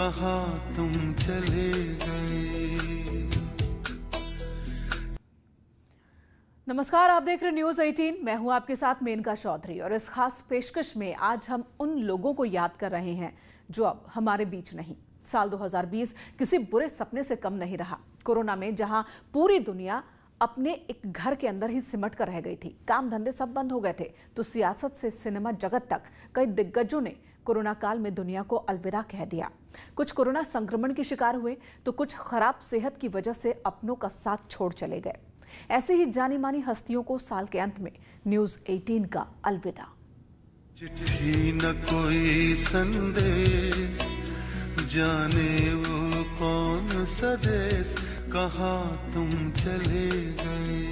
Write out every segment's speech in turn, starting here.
कहाँ तुम चले गए। नमस्कार, आप देख रहे न्यूज 18। मैं हूं आपके साथ मेनका चौधरी और इस खास पेशकश में आज हम उन लोगों को याद कर रहे हैं जो अब हमारे बीच नहीं। साल 2020 किसी बुरे सपने से कम नहीं रहा। कोरोना में जहां पूरी दुनिया अपने एक घर के अंदर ही सिमट कर रह गई थी, काम धंधे सब बंद हो गए थे, तो सियासत से सिनेमा जगत तक कई दिग्गजों ने कोरोना काल में दुनिया को अलविदा कह दिया। कुछ कोरोना संक्रमण के शिकार हुए तो कुछ खराब सेहत की वजह से अपनों का साथ छोड़ चले गए। ऐसे ही जानी मानी हस्तियों को साल के अंत में न्यूज 18 का अलविदा। चिट्ठी न कोई संदेश, जाने वो कौन सा देश, कहाँ तुम चले गए।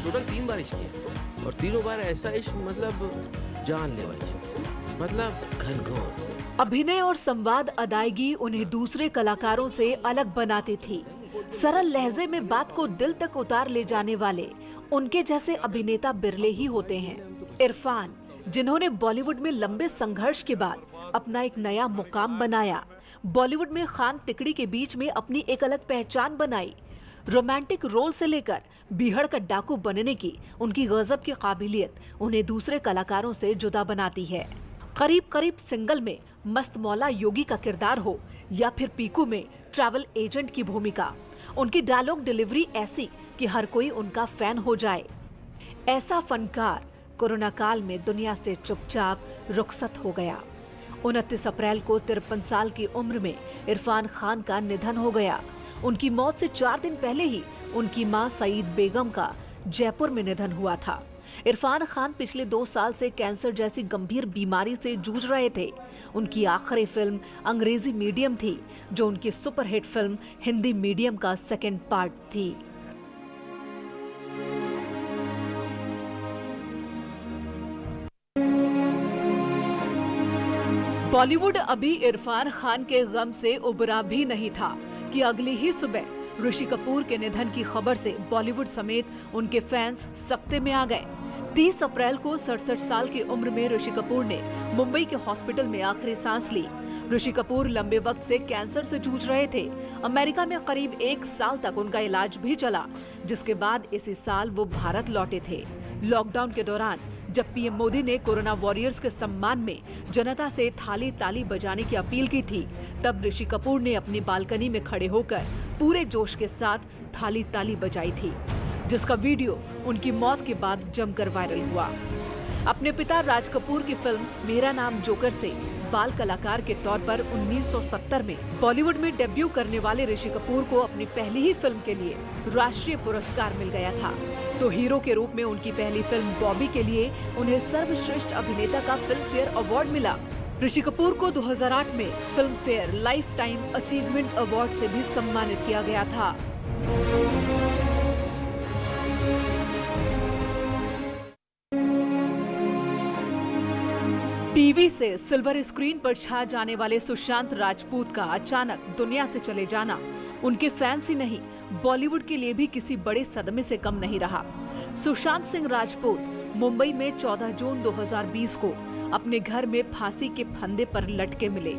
टोटल 3 बार इश्क किया और तीनों बार ऐसा इश्क मतलब जानलेवा इश्क, मतलब घनघोर। अभिनय और संवाद अदायगी उन्हें दूसरे कलाकारों से अलग बनाती थी। सरल लहजे में बात को दिल तक उतार ले जाने वाले उनके जैसे अभिनेता बिरले ही होते हैं। इरफान, जिन्होंने बॉलीवुड में लंबे संघर्ष के बाद अपना एक नया मुकाम बनाया, बॉलीवुड में खान तिकड़ी के बीच में अपनी एक अलग पहचान बनाई। रोमांटिक रोल से लेकर बीहड़ का डाकू बनने की उनकी गजब की काबिलियत उन्हें दूसरे कलाकारों से जुदा बनाती है। करीब करीब सिंगल में मस्त मौला योगी का किरदार हो या फिर पीकू में ट्रैवल एजेंट की भूमिका, उनकी डायलॉग डिलीवरी ऐसी कि हर कोई उनका फैन हो जाए। ऐसा फनकार कोरोना काल में दुनिया से चुपचाप रुखसत हो गया। 29 अप्रैल को 53 साल की उम्र में इरफान खान का निधन हो गया। उनकी मौत से 4 दिन पहले ही उनकी मां सईद बेगम का जयपुर में निधन हुआ था। इरफान खान पिछले 2 साल से कैंसर जैसी गंभीर बीमारी से जूझ रहे थे। उनकी आखिरी फिल्म अंग्रेजी मीडियम थी, जो उनकी सुपरहिट फिल्म हिंदी मीडियम का सेकंड पार्ट थी। बॉलीवुड अभी इरफान खान के गम से उबरा भी नहीं था कि अगली ही सुबह ऋषि कपूर के निधन की खबर से बॉलीवुड समेत उनके फैंस सख्ते में आ गए। 30 अप्रैल को 67 साल की उम्र में ऋषि कपूर ने मुंबई के हॉस्पिटल में आखिरी सांस ली। ऋषि कपूर लंबे वक्त से कैंसर से जूझ रहे थे। अमेरिका में करीब 1 साल तक उनका इलाज भी चला, जिसके बाद इसी साल वो भारत लौटे थे। लॉकडाउन के दौरान जब पीएम मोदी ने कोरोना वॉरियर्स के सम्मान में जनता से थाली ताली बजाने की अपील की थी, तब ऋषि कपूर ने अपनी बालकनी में खड़े होकर पूरे जोश के साथ थाली ताली बजाई थी, जिसका वीडियो उनकी मौत के बाद जमकर वायरल हुआ। अपने पिता राज कपूर की फिल्म मेरा नाम जोकर से बाल कलाकार के तौर पर 1970 में बॉलीवुड में डेब्यू करने वाले ऋषि कपूर को अपनी पहली ही फिल्म के लिए राष्ट्रीय पुरस्कार मिल गया था। तो हीरो के रूप में उनकी पहली फिल्म बॉबी के लिए उन्हें सर्वश्रेष्ठ अभिनेता का फिल्म फेयर अवार्ड मिला। ऋषि कपूर को 2008 में film fair life time achievement award से भी सम्मानित किया गया था। टीवी से सिल्वर स्क्रीन पर छा जाने वाले सुशांत राजपूत का अचानक दुनिया से चले जाना उनके फैंस ही नहीं, बॉलीवुड के लिए भी किसी बड़े सदमे से कम नहीं रहा। सुशांत सिंह राजपूत मुंबई में 14 जून 2020 को अपने घर में फांसी के फंदे पर लटके मिले।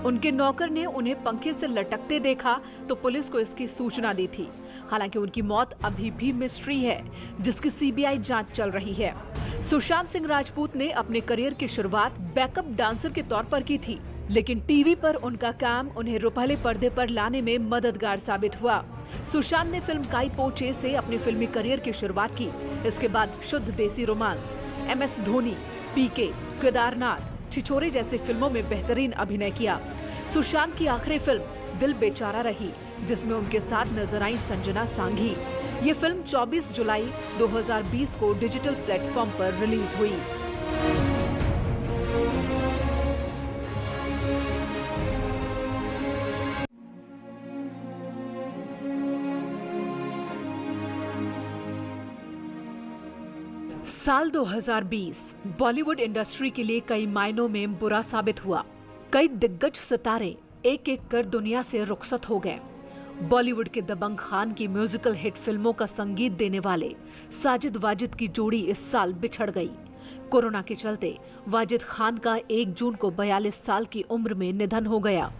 उनके नौकर ने उन्हें पंखे से लटकते देखा तो पुलिस को इसकी सूचना दी थी। हालांकि उनकी मौत अभी भी मिस्ट्री है, जिसकी सीबीआई जांच चल रही है। सुशांत सिंह राजपूत ने अपने करियर की शुरुआत बैकअप डांसर के तौर पर की थी, लेकिन टीवी पर उनका काम उन्हें रुपहले पर्दे पर लाने में मददगार साबित हुआ। सुशांत ने फिल्म काई पो चे से अपने फिल्मी करियर की शुरुआत की। इसके बाद शुद्ध देसी रोमांस, MS धोनी, पीके, केदारनाथ, छिछोरे जैसी फिल्मों में बेहतरीन अभिनय किया। सुशांत की आखिरी फिल्म दिल बेचारा रही, जिसमें उनके साथ नजर आई संजना सांघी। ये फिल्म 24 जुलाई 2020 को डिजिटल प्लेटफॉर्म पर रिलीज हुई। साल 2020 बॉलीवुड इंडस्ट्री के लिए कई मायनों में बुरा साबित हुआ। कई दिग्गज सितारे एक एक कर दुनिया से रुखसत हो गए। बॉलीवुड के दबंग खान की म्यूजिकल हिट फिल्मों का संगीत देने वाले साजिद वाजिद की जोड़ी इस साल बिछड़ गई। कोरोना के चलते वाजिद खान का 1 जून को 42 साल की उम्र में निधन हो गया।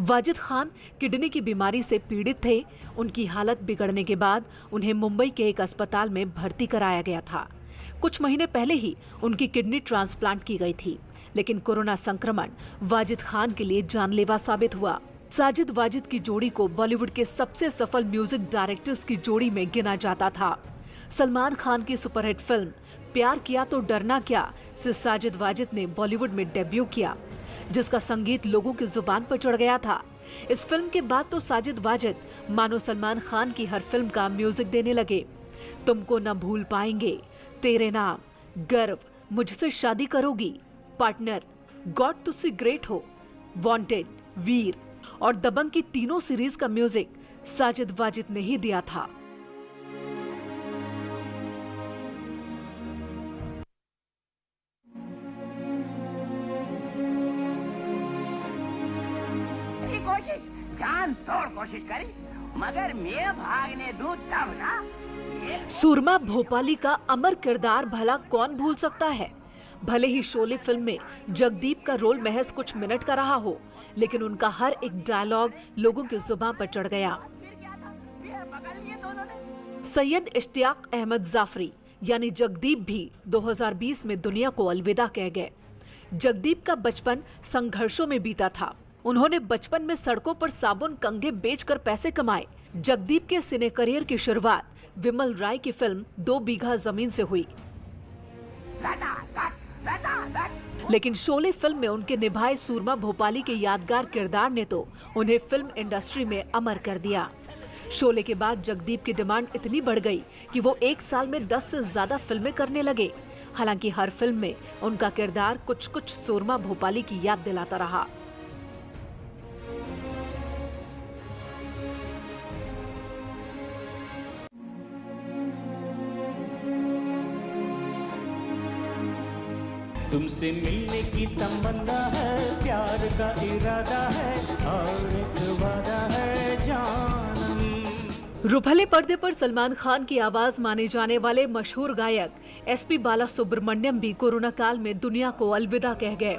वाजिद खान किडनी की बीमारी से पीड़ित थे। उनकी हालत बिगड़ने के बाद उन्हें मुंबई के एक अस्पताल में भर्ती कराया गया था। कुछ महीने पहले ही उनकी किडनी ट्रांसप्लांट की गई थी, लेकिन कोरोना संक्रमण वाजिद खान के लिए जानलेवा साबित हुआ। साजिद वाजिद की जोड़ी को बॉलीवुड के सबसे सफल म्यूजिक डायरेक्टर्स की जोड़ी में गिना जाता था। सलमान खान की सुपरहिट फिल्म प्यार किया तो डरना क्या से साजिद वाजिद ने बॉलीवुड में डेब्यू किया, जिसका संगीत लोगों की जुबान पर चढ़ गया था। इस फिल्म के बाद तो साजिद वाजिद मानो सलमान खान की हर फिल्म का म्यूजिक देने लगे। तुमको न भूल पाएंगे, तेरे नाम, गर्व, मुझसे शादी करोगी, पार्टनर, गॉड तुझसे ग्रेट हो, वांटेड, वीर और दबंग की तीनों सीरीज का म्यूजिक साजिद वाजिद ने ही दिया था। कोशिश जान तोड़ कोशिश करी, मगर मैं भागने दूं तब ना। सूरमा भोपाली का अमर किरदार भला कौन भूल सकता है। भले ही शोले फिल्म में जगदीप का रोल महज कुछ मिनट का रहा हो, लेकिन उनका हर एक डायलॉग लोगों की जुबान पर चढ़ गया। सैयद इश्तियाक अहमद जाफरी यानी जगदीप भी 2020 में दुनिया को अलविदा कह गए। जगदीप का बचपन संघर्षों में बीता था। उन्होंने बचपन में सड़कों पर साबुन कंघे बेचकर पैसे कमाए। जगदीप के सिने करियर की शुरुआत विमल राय की फिल्म 2 बीघा जमीन से हुई, लेकिन शोले फिल्म में उनके निभाए सूरमा भोपाली के यादगार किरदार ने तो उन्हें फिल्म इंडस्ट्री में अमर कर दिया। शोले के बाद जगदीप की डिमांड इतनी बढ़ गई कि वो 1 साल में 10 से ज्यादा फिल्में करने लगे। हालांकि हर फिल्म में उनका किरदार कुछ कुछ सूरमा भोपाली की याद दिलाता रहा। तुमसे मिलने की तमन्ना है, प्यार का इरादा है और एक वादा है जानम। रुपहले पर्दे पर सलमान खान की आवाज माने जाने वाले मशहूर गायक एसपी बाला सुब्रमण्यम भी कोरोना काल में दुनिया को अलविदा कह गए।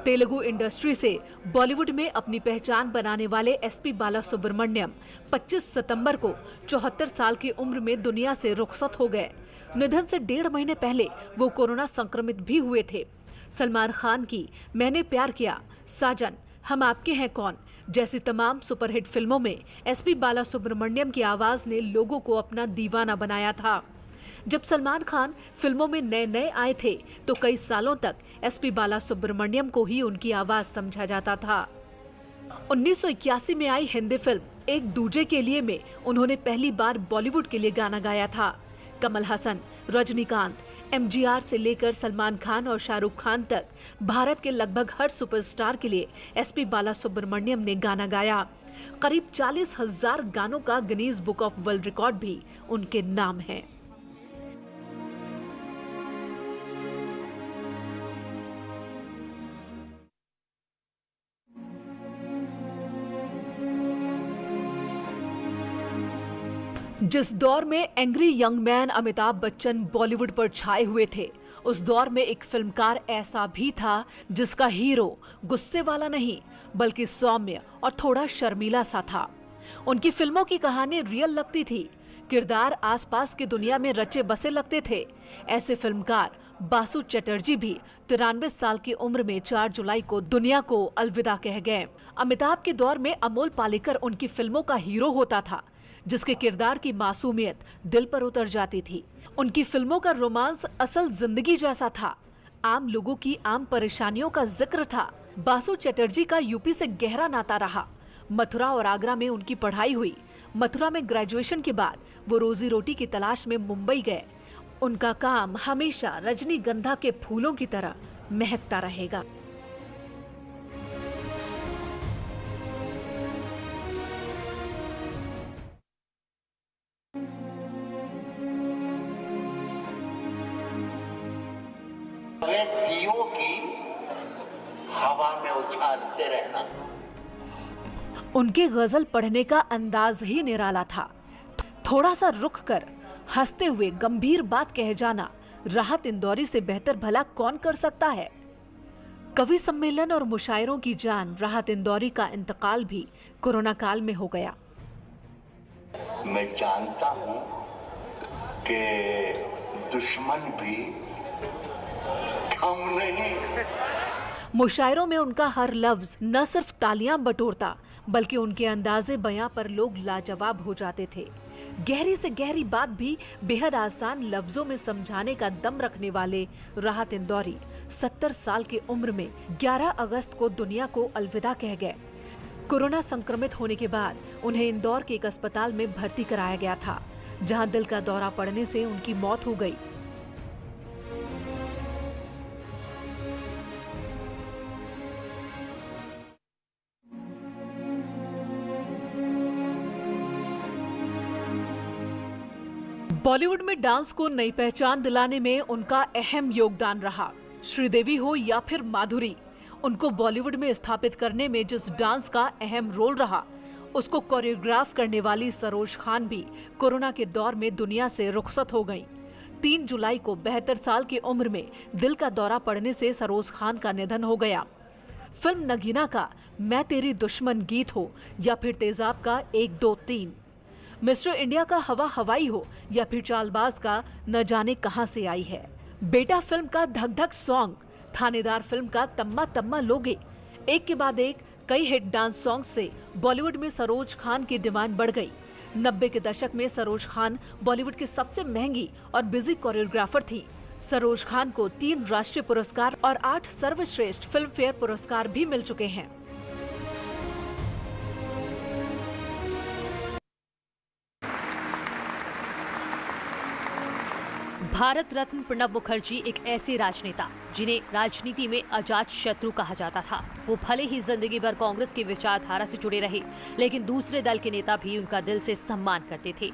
तेलुगु इंडस्ट्री से बॉलीवुड में अपनी पहचान बनाने वाले एसपी बाला सुब्रमण्यम 25 सितंबर को 74 साल की उम्र में दुनिया से रुखसत हो गए। निधन से 1.5 महीने पहले वो कोरोना संक्रमित भी हुए थे। सलमान खान की मैंने प्यार किया, साजन, हम आपके हैं कौन जैसी तमाम सुपरहिट फिल्मों में एसपी बाला सुब्रमण्यम की आवाज ने लोगों को अपना दीवाना बनाया था। जब सलमान खान फिल्मों में नए आए थे तो कई सालों तक एसपी बाला सुब्रमण्यम को ही उनकी आवाज समझा जाता था। 1981 में आई हिंदी फिल्म एक दूजे के लिए में उन्होंने पहली बार बॉलीवुड के लिए गाना गाया था। कमल हसन, रजनीकांत, एमजीआर से लेकर सलमान खान और शाहरुख खान तक भारत के लगभग हर सुपरस्टार के लिए एसपी बाला सुब्रमण्यम ने गाना गाया। करीब 40,000 गानों का Guinness book of world record भी उनके नाम है। जिस दौर में angry young man Amitabh Bachchan Bollywood पर छाए हुए थे, उस दौर में एक फिल्मकार ऐसा भी था जिसका हीरो गुस्से वाला नहीं बल्कि सौम्य और थोड़ा शर्मीला सा था। उनकी फिल्मों की कहानी रियल लगती थी, किरदार आसपास की दुनिया में रचे बसे लगते थे। ऐसे फिल्मकार बासु चटर्जी भी 93 साल की उम्र में 4 जुलाई को दुनिया को अलविदा कह गए। अमिताभ के दौर में अमोल पालेकर उनकी फिल्मों का हीरो होता था, जिसके किरदार की मासूमियत दिल पर उतर जाती थी। उनकी फिल्मों का रोमांस असल जिंदगी जैसा था, आम लोगों की आम परेशानियों का जिक्र था। बासु चटर्जी का यूपी से गहरा नाता रहा। मथुरा और आगरा में उनकी पढ़ाई हुई। मथुरा में ग्रेजुएशन के बाद वो रोजी रोटी की तलाश में मुंबई गए। उनका काम हमेशा रजनीगंधा के फूलों की तरह महकता रहेगा। दियों की हवा में उछालते रहना। उनके गजल पढ़ने का अंदाज ही निराला था। थोड़ा सा रुक कर हंसते हुए गंभीर बात कह जाना राहत इंदौरी से बेहतर भला कौन कर सकता है। कवि सम्मेलन और मुशायरों की जान राहत इंदौरी का इंतकाल भी कोरोना काल में हो गया। मैं जानता हूं कि दुश्मन भी कम नहीं। मुशायरों में उनका हर लफ्ज न सिर्फ तालियां बटोरता बल्कि उनके अंदाजे बयां पर लोग लाजवाब हो जाते थे। गहरी से गहरी बात भी बेहद आसान लफ्जों में समझाने का दम रखने वाले राहत इंदौरी 70 साल की उम्र में 11 अगस्त को दुनिया को अलविदा कह गए। कोरोना संक्रमित होने के बाद उन्हें इंदौर के एक अस्पताल में भर्ती कराया गया था, जहां दिल का दौरा पड़ने से उनकी मौत हो गई। बॉलीवुड में डांस को नई पहचान दिलाने में उनका अहम योगदान रहा। श्रीदेवी हो या फिर माधुरी, उनको बॉलीवुड में स्थापित करने में जिस डांस का अहम रोल रहा, उसको कोरियोग्राफ करने वाली सरोज खान भी कोरोना के दौर में दुनिया से रुखसत हो गईं। 3 जुलाई को 72 साल की उम्र में दिल का दौरा पड़ने से सरोज खान का निधन हो गया। फिल्म नगीना का मैं तेरी दुश्मन गीत हो या फिर तेजाब का 1 2 3, मिस्टर इंडिया का हवा हवाई हो या फिर चालबाज का न जाने कहां से आई है, बेटा फिल्म का धक धक सॉन्ग, थानेदार फिल्म का तम्मा तम्मा लोगे, एक के बाद एक कई हिट डांस सॉन्ग से बॉलीवुड में सरोज खान की डिमांड बढ़ गई। 90 के दशक में सरोज खान बॉलीवुड की सबसे महंगी और बिजी कोरियोग्राफर थी। सरोज खान को 3 राष्ट्रीय पुरस्कार और 8 सर्वश्रेष्ठ फिल्म फेयर पुरस्कार भी मिल चुके हैं। भारत रत्न प्रणब मुखर्जी एक ऐसे राजनेता जिन्हें राजनीति में अजात शत्रु कहा जाता था। वो भले ही जिंदगी भर कांग्रेस की विचारधारा से जुड़े रहे, लेकिन दूसरे दल के नेता भी उनका दिल से सम्मान करते थे।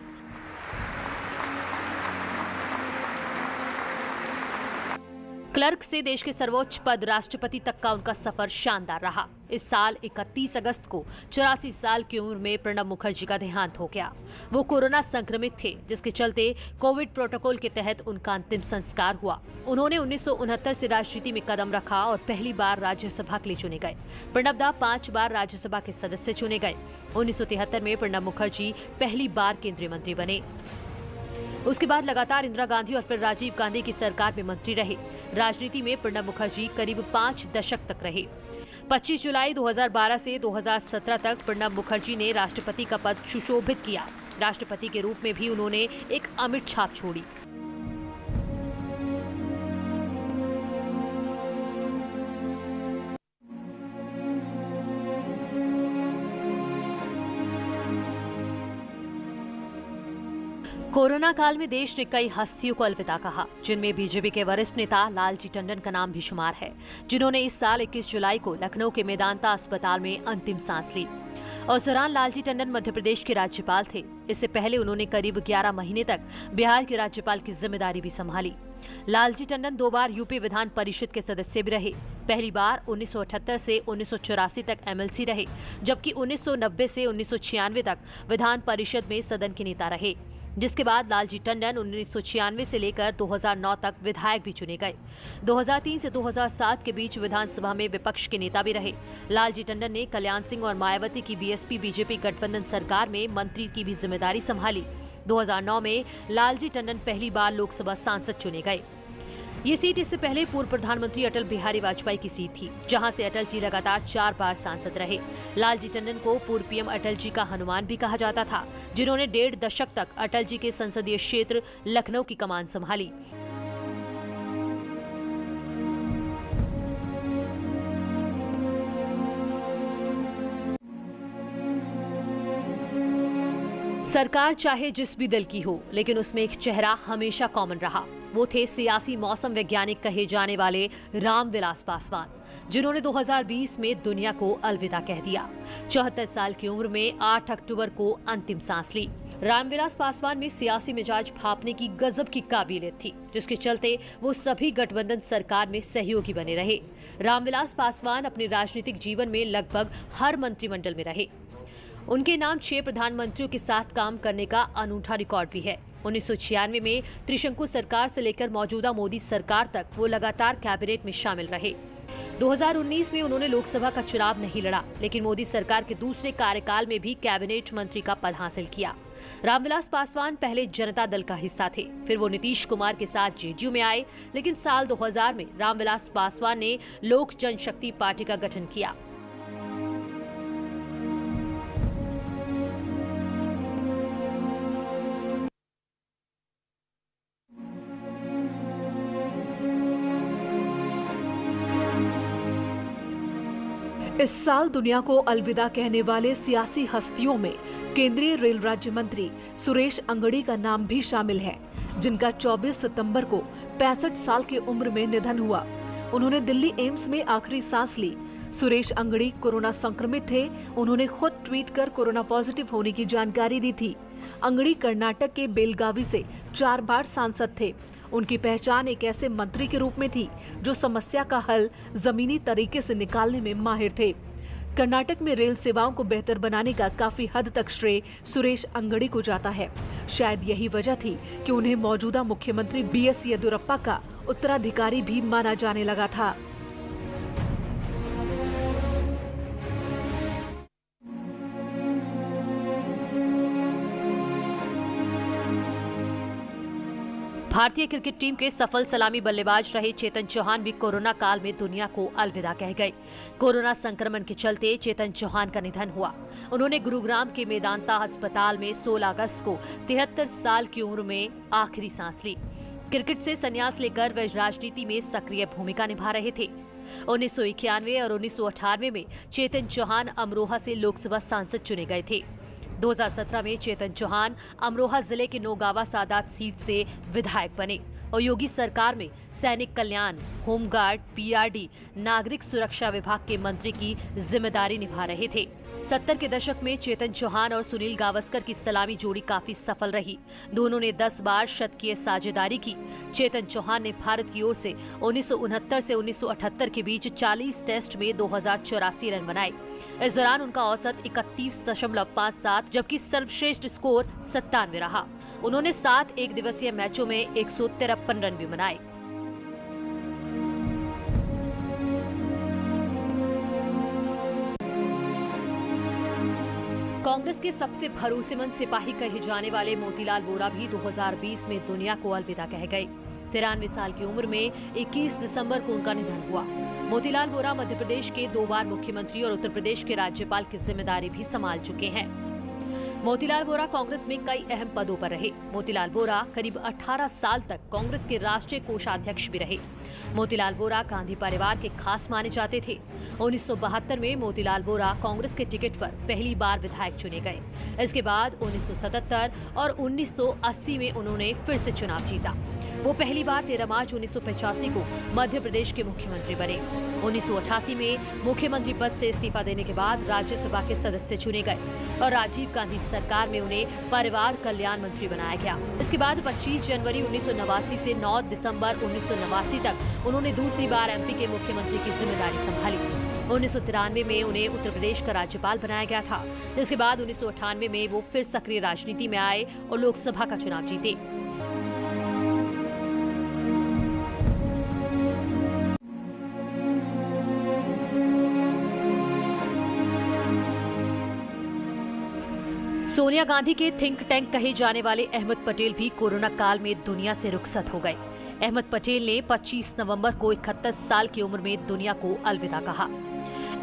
क्लर्क से देश के सर्वोच्च पद राष्ट्रपति तक का उनका सफर शानदार रहा। इस साल 31 अगस्त को 84 साल की उम्र में प्रणब मुखर्जी का देहांत हो गया। वो कोरोना संक्रमित थे, जिसके चलते कोविड प्रोटोकॉल के तहत उनका अंतिम संस्कार हुआ। उन्होंने 1969 से राजनीति में कदम रखा और पहली बार राज्यसभा के लिए चुने गए। प्रणब दा 5 बार राज्यसभा के सदस्य चुने गए। 1973 में प्रणब मुखर्जी पहली बार केंद्रीय मंत्री बने। उसके बाद लगातार इंदिरा गांधी और फिर राजीव गांधी की सरकार में मंत्री रहे। राजनीति में प्रणब मुखर्जी करीब 5 दशक तक रहे। 25 जुलाई 2012 से 2017 तक प्रणब मुखर्जी ने राष्ट्रपति का पद सुशोभित किया। राष्ट्रपति के रूप में भी उन्होंने एक अमिट छाप छोड़ी। कोरोना काल में देश ने कई हस्तियों को अलविदा कहा, जिनमें बीजेपी के वरिष्ठ नेता लालजी टंडन का नाम भी शुमार है, जिन्होंने इस साल 21 जुलाई को लखनऊ के मेदांता अस्पताल में अंतिम सांस ली। उस दौरान लालजी टंडन मध्य प्रदेश के राज्यपाल थे। इससे पहले उन्होंने करीब 11 महीने तक बिहार के राज्यपाल की जिम्मेदारी भी संभाली। लालजी टंडन 2 बार यूपी विधान परिषद के सदस्य भी रहे। पहली बार 1978 से 1984 तक एमएलसी रहे, जबकि 1990 से 1996 तक विधान परिषद में सदन के नेता रहे, जिसके बाद लालजी टंडन 1996 से लेकर 2009 तक विधायक भी चुने गए। 2003 से 2007 के बीच विधानसभा में विपक्ष के नेता भी रहे। लालजी टंडन ने कल्याण सिंह और मायावती की बीएसपी बीजेपी गठबंधन सरकार में मंत्री की भी जिम्मेदारी संभाली। 2009 में लालजी टंडन पहली बार लोकसभा सांसद चुने गए। ये सीट इससे पहले पूर्व प्रधानमंत्री अटल बिहारी वाजपेयी की सीट थी, जहां से अटल जी लगातार 4 बार सांसद रहे। लालजी टंडन को पूर्व पीएम अटल जी का हनुमान भी कहा जाता था, जिन्होंने 1.5 दशक तक अटल जी के संसदीय क्षेत्र लखनऊ की कमान संभाली। सरकार चाहे जिस भी दल की हो, लेकिन उसमें एक चेहरा हमेशा कॉमन रहा। वो थे सियासी मौसम वैज्ञानिक कहे जाने वाले रामविलास पासवान, जिन्होंने 2020 में दुनिया को अलविदा कह दिया। 74 साल की उम्र में 8 अक्टूबर को अंतिम सांस ली। रामविलास पासवान में सियासी मिजाज भांपने की गजब की काबिलियत थी, जिसके चलते वो सभी गठबंधन सरकार में सहयोगी बने रहे। रामविलास पासवान अपने राजनीतिक जीवन में लगभग हर मंत्रिमंडल में रहे। उनके नाम 6 प्रधानमंत्रियों के साथ काम करने का अनूठा रिकॉर्ड भी है। 1996 में त्रिशंकु सरकार से लेकर मौजूदा मोदी सरकार तक वो लगातार कैबिनेट में शामिल रहे। 2019 में उन्होंने लोकसभा का चुनाव नहीं लड़ा, लेकिन मोदी सरकार के दूसरे कार्यकाल में भी कैबिनेट मंत्री का पद हासिल किया। रामविलास पासवान पहले जनता दल का हिस्सा थे, फिर वो नीतीश कुमार के साथ जेडीयू में आए, लेकिन साल 2000 में रामविलास पासवान ने लोक जनशक्ति पार्टी का गठन किया। इस साल दुनिया को अलविदा कहने वाले सियासी हस्तियों में केंद्रीय रेल राज्य मंत्री सुरेश अंगड़ी का नाम भी शामिल है, जिनका 24 सितंबर को 65 साल की उम्र में निधन हुआ। उन्होंने दिल्ली एम्स में आखिरी सांस ली। सुरेश अंगड़ी कोरोना संक्रमित थे। उन्होंने खुद ट्वीट कर कोरोना पॉजिटिव होने की जानकारी दी थी। अंगड़ी कर्नाटक के बेलगावी से 4 बार सांसद थे। उनकी पहचान एक ऐसे मंत्री के रूप में थी जो समस्या का हल जमीनी तरीके से निकालने में माहिर थे। कर्नाटक में रेल सेवाओं को बेहतर बनाने का काफी हद तक श्रेय सुरेश अंगड़ी को जाता है। शायद यही वजह थी कि उन्हें मौजूदा मुख्यमंत्री बीएस येदियुरप्पा का उत्तराधिकारी भी माना जाने लगा था। भारतीय क्रिकेट टीम के सफल सलामी बल्लेबाज रहे चेतन चौहान भी कोरोना काल में दुनिया को अलविदा कह गए। कोरोना संक्रमण के चलते चेतन चौहान का निधन हुआ। उन्होंने गुरुग्राम के मेदांता अस्पताल में 16 अगस्त को 73 साल की उम्र में आखिरी सांस ली। क्रिकेट से संन्यास लेकर वे राजनीति में सक्रिय भूमिका निभा रहे थे। 1991 और 1998 में चेतन चौहान अमरोहा से लोकसभा सांसद चुने गए थे। 2017 में चेतन चौहान अमरोहा जिले के नौगावा सादात सीट से विधायक बने और योगी सरकार में सैनिक कल्याण, होमगार्ड, पीआरडी, नागरिक सुरक्षा विभाग के मंत्री की जिम्मेदारी निभा रहे थे। 70 के दशक में चेतन चौहान और सुनील गावस्कर की सलामी जोड़ी काफी सफल रही। दोनों ने 10 बार शतकीय साझेदारी की। चेतन चौहान ने भारत की ओर से 1969 से 1978 के बीच 40 टेस्ट में 2084 रन बनाए। इस दौरान उनका औसत 31.57 जबकि सर्वश्रेष्ठ स्कोर 97 रहा। उन्होंने 7 एक दिवसीय मैचों में 153 रन भी बनाए। कांग्रेस के सबसे भरोसेमंद सिपाही कहे जाने वाले मोतीलाल वोरा भी 2020 में दुनिया को अलविदा कह गए। 93 साल की उम्र में 21 दिसंबर को उनका निधन हुआ। मोतीलाल वोरा मध्य प्रदेश के 2 बार मुख्यमंत्री और उत्तर प्रदेश के राज्यपाल की जिम्मेदारी भी संभाल चुके हैं। मोतीलाल वोरा कांग्रेस में कई अहम पदों पर रहे। मोतीलाल वोरा करीब 18 साल तक कांग्रेस के राष्ट्रीय कोषाध्यक्ष भी रहे। मोतीलाल वोरा गांधी परिवार के खास माने जाते थे। 1972 में मोतीलाल वोरा कांग्रेस के टिकट पर पहली बार विधायक चुने गए। इसके बाद 1977 और 1980 में उन्होंने फिर से चुनाव जीता। वो पहली बार 13 मार्च 1985 को मध्य प्रदेश के मुख्यमंत्री बने। 1988 में मुख्यमंत्री पद से इस्तीफा देने के बाद राज्यसभा के सदस्य चुने गए और राजीव गांधी सरकार में उन्हें परिवार कल्याण मंत्री बनाया गया। इसके बाद 25 जनवरी 1989 से 9 दिसंबर 1989 तक उन्होंने दूसरी बार एमपी के मुख्यमंत्री की जिम्मेदारी संभाली। 1993 में उन्हें उत्तर प्रदेश का राज्यपाल बनाया गया था, जिसके बाद 1998 में वो फिर सक्रिय राजनीति में आए और लोकसभा का चुनाव जीते। सोनिया गांधी के थिंक टैंक कहे जाने वाले अहमद पटेल भी कोरोना काल में दुनिया से रुखसत हो गए। अहमद पटेल ने 25 नवंबर को 71 साल की उम्र में दुनिया को अलविदा कहा।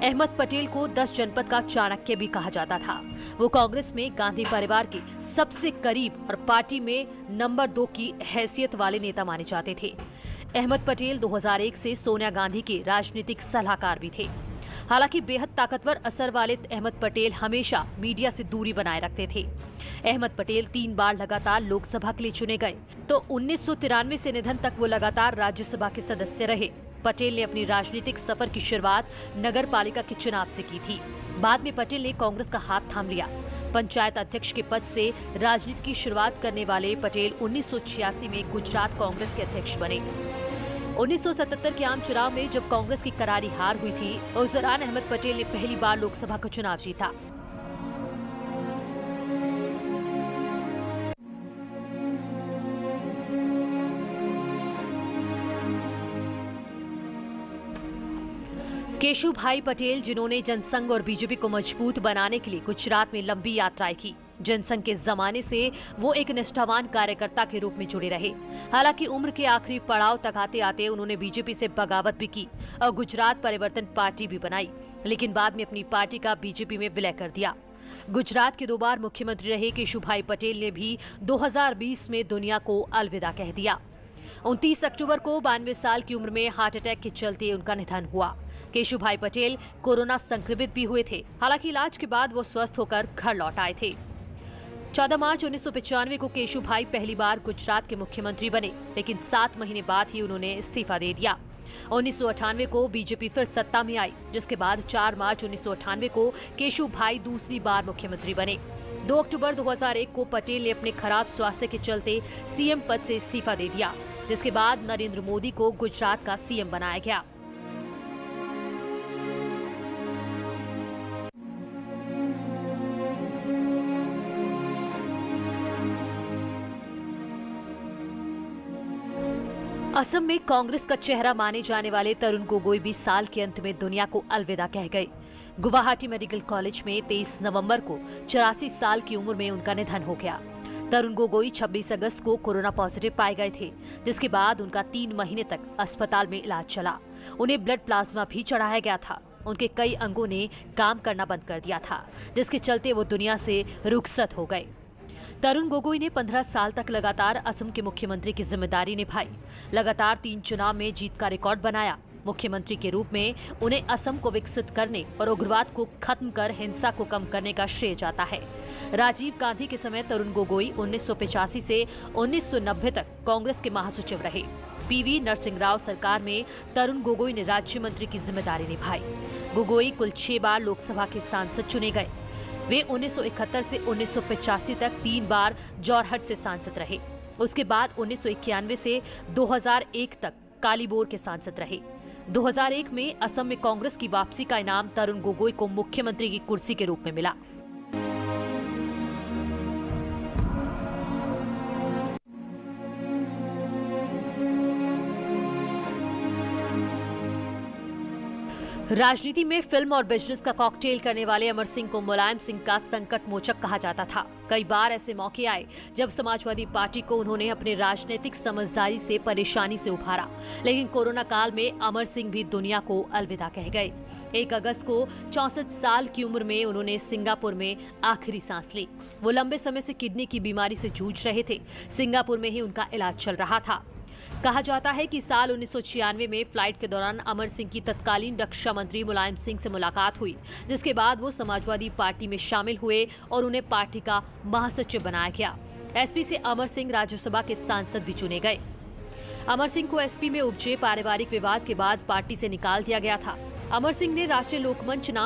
अहमद पटेल को 10 जनपद का चाणक्य भी कहा जाता था। वो कांग्रेस में गांधी परिवार के सबसे करीब और पार्टी में नंबर 2 की हैसियत वाले नेता माने जाते थे। अहमद पटेल 2001 से सोनिया गांधी के राजनीतिक सलाहकार भी थे। हालांकि बेहद ताकतवर असर वाले अहमद पटेल हमेशा मीडिया से दूरी बनाए रखते थे। अहमद पटेल 3 बार लगातार लोकसभा के लिए चुने गए, तो 1993 से निधन तक वो लगातार राज्यसभा के सदस्य रहे। पटेल ने अपनी राजनीतिक सफर की शुरुआत नगर पालिका के चुनाव से की थी। बाद में पटेल ने कांग्रेस का हाथ थाम लिया। पंचायत अध्यक्ष के पद से राजनीति की शुरुआत करने वाले पटेल 1986 में गुजरात कांग्रेस के अध्यक्ष बने। 1977 के आम चुनाव में जब कांग्रेस की करारी हार हुई थी, उस दौरान अहमद पटेल ने पहली बार लोकसभा का चुनाव जीता। केशुभाई पटेल, जिन्होंने जनसंघ और बीजेपी को मजबूत बनाने के लिए गुजरात में लंबी यात्राएं की। जनसंघ के जमाने से वो एक निष्ठावान कार्यकर्ता के रूप में जुड़े रहे। हालांकि उम्र के आखिरी पड़ाव तक आते आते उन्होंने बीजेपी से बगावत भी की और गुजरात परिवर्तन पार्टी भी बनाई, लेकिन बाद में अपनी पार्टी का बीजेपी में विलय कर दिया। गुजरात के 2 बार मुख्यमंत्री रहे केशुभाई पटेल ने भी 2020 में दुनिया को अलविदा कह दिया। 29 अक्टूबर को 92 साल की उम्र में हार्ट अटैक के चलते उनका निधन हुआ। केशुभाई पटेल कोरोना संक्रमित भी हुए थे। हालांकि इलाज के बाद वो स्वस्थ होकर घर लौट आए थे। 14 मार्च 1995 को केशुभाई पहली बार गुजरात के मुख्यमंत्री बने, लेकिन 7 महीने बाद ही उन्होंने इस्तीफा दे दिया। 1998 को बीजेपी फिर सत्ता में आई, जिसके बाद 4 मार्च 1998 को केशुभाई दूसरी बार मुख्यमंत्री बने। 2 अक्टूबर 2001 को पटेल ने अपने खराब स्वास्थ्य के चलते सीएम पद से इस्तीफा दे दिया, जिसके बाद नरेंद्र मोदी को गुजरात का सीएम बनाया गया। असम में कांग्रेस का चेहरा माने जाने वाले तरुण गोगोई भी साल के अंत में दुनिया को अलविदा कह गए। गुवाहाटी मेडिकल कॉलेज में 23 नवंबर को 84 साल की उम्र में उनका निधन हो गया। तरुण गोगोई 26 अगस्त को कोरोना पॉजिटिव पाए गए थे, जिसके बाद उनका 3 महीने तक अस्पताल में इलाज चला। उन्हें ब्लड प्लाज्मा भी चढ़ाया गया था। उनके कई अंगों ने काम करना बंद कर दिया था, जिसके चलते वो दुनिया से रुखसत हो गए। तरुण गोगोई ने 15 साल तक लगातार असम के मुख्यमंत्री की जिम्मेदारी निभाई। लगातार 3 चुनाव में जीत का रिकॉर्ड बनाया। मुख्यमंत्री के रूप में उन्हें असम को विकसित करने और उग्रवाद को खत्म कर हिंसा को कम करने का श्रेय जाता है। राजीव गांधी के समय तरुण गोगोई 1985 से 1990 तक कांग्रेस के महासचिव रहे। पीवी नरसिंह राव सरकार में तरुण गोगोई ने राज्य मंत्री की जिम्मेदारी निभाई। गोगोई कुल 6 बार लोकसभा के सांसद चुने गए। वे 1971 से 1985 तक 3 बार जोरहट से सांसद रहे। उसके बाद 1991 से 2001 तक कालीबोर के सांसद रहे। 2001 में असम में कांग्रेस की वापसी का इनाम तरुण गोगोई को मुख्यमंत्री की कुर्सी के रूप में मिला। राजनीति में फिल्म और बिजनेस का कॉकटेल करने वाले अमर सिंह को मुलायम सिंह का संकट मोचक कहा जाता था। कई बार ऐसे मौके आए जब समाजवादी पार्टी को उन्होंने अपने राजनीतिक समझदारी से परेशानी से उभारा, लेकिन कोरोना काल में अमर सिंह भी दुनिया को अलविदा कह गए। 1 अगस्त को 64 साल की उम्र में उन्होंने सिंगापुर में आखिरी सांस ली। वो लंबे समय से किडनी की बीमारी से जूझ रहे थे। सिंगापुर में ही उनका इलाज चल रहा था। कहा जाता है कि साल 1996 में फ्लाइट के दौरान अमर सिंह की तत्कालीन रक्षा मंत्री मुलायम सिंह से मुलाकात हुई, जिसके बाद वो समाजवादी पार्टी में शामिल हुए और उन्हें पार्टी का महासचिव बनाया गया। एसपी से अमर सिंह राज्यसभा के सांसद भी चुने गए। अमर सिंह को एसपी में उपजे पारिवारिक विवाद के बाद पार्टी से निकाल दिया गया था। अमर सिंह ने राष्ट्रीय लोकमंच नाम